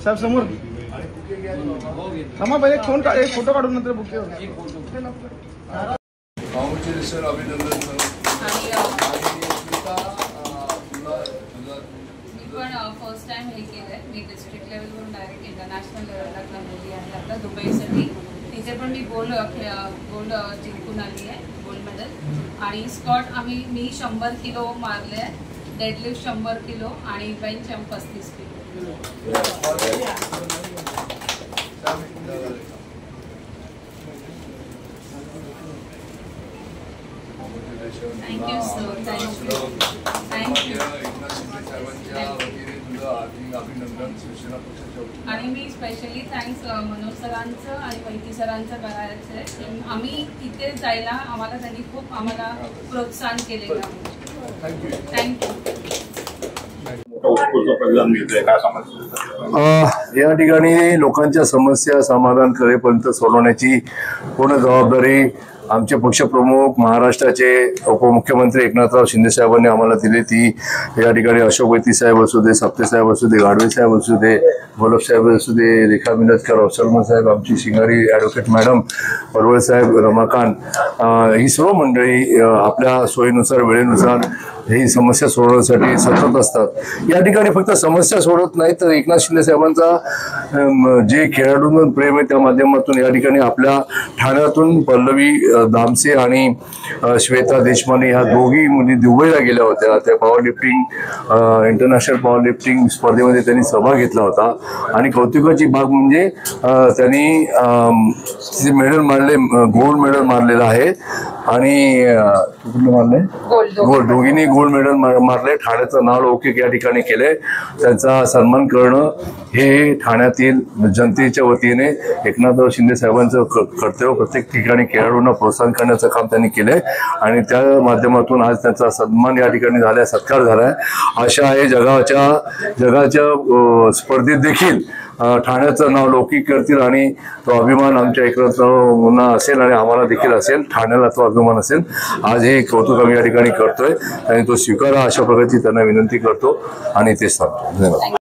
साहेब समोर थांबा, पहिले फोन काढ, एक फोटो काढून नंतर बुके सर अभिनंदन सर। फर्स्ट टाइम हे केलंय मी डिस्ट्रिक्ट लेवलवरून डायरेक्ट इंटरनॅशनल लेवलला गेली आहे आता दुबईसाठी। तिथे पण मी गोल्ड जिंकून आली आहे, गोल्ड मेडल। आणि स्क्वॉट मी 100 किलो मारले आहे, डेडलिफ्ट 100 किलो आणि bench 35 kilo. Thank you sir, thank you. आणि मी स्पेशली थँक्स मनोज सरांचं आणि वैती सरांचं करायचं आहे। आम्ही तिथे जायला आम्हाला त्यांनी खूप आम्हाला प्रोत्साहन केलेलं आहे। थँक्यू। या ठिकाणी लोकांच्या समस्या समाधान करेपर्यंत सोडवण्याची पूर्ण जबाबदारी आमचे पक्षप्रमुख महाराष्ट्राचे उपमुख्यमंत्री एकनाथराव शिंदे साहेबांनी आम्हाला दिली। ती या ठिकाणी अशोक वैती साहेब असू दे, सप्ते साहेब असू दे, गाडवे साहेब असू दे, गोलब साहेब असू दे, रेखा मिनतकर, अवसरमन साहेब, आमची शिंगारी ॲडव्होकेट मॅडम, परवळ साहेब, रमाकांत, ही सर्व मंडळी आपल्या सोयीनुसार वेळेनुसार ही समस्या सोडवण्यासाठी सतत असतात। या ठिकाणी फक्त समस्या सोडत नाही तर एकनाथ शिंदे साहेबांचा जे खेळाडूंवर प्रेम आहे त्या माध्यमातून या ठिकाणी आपल्या ठाण्यातून पल्लवी दामसे आणि श्वेता देशमाने ह्या दोघी मुली दुबईला गेल्या होत्या। त्या power lifting international power lifting स्पर्धेमध्ये त्यांनी सहभाग घेतला होता आणि कौतुकाची बाब म्हणजे त्यांनी मेडल मारले, गोल्ड मेडल मारलेलं आहे आणि मारले गोल्ड, दोघींनी गोल्ड मेडल मारले। ठाण्याचं नाव लौकिक या ठिकाणी केले। त्यांचा सन्मान करणं हे ठाण्यातील जनतेच्या वतीने एकनाथराव शिंदे साहेबांचं कर्तव्य। प्रत्येक ठिकाणी खेळाडूंना प्रोत्साहन करण्याचं काम त्यांनी केलंय आणि त्या माध्यमातून आज त्यांचा सन्मान या ठिकाणी झालाय, सत्कार झालाय। आशा आहे जगाच्या स्पर्धेत देखील ठाण्याचं नाव लौकिक करतील आणि तो अभिमान आमच्या एकनाथरावांना असेल आणि आम्हाला देखील असेल, ठाण्याला तो अभिमान असेल। आज हे कौतुक आम्ही या ठिकाणी करतोय आणि तो स्वीकारा अशा प्रकारची त्यांना विनंती करतो आणि तेच सांगतो। धन्यवाद।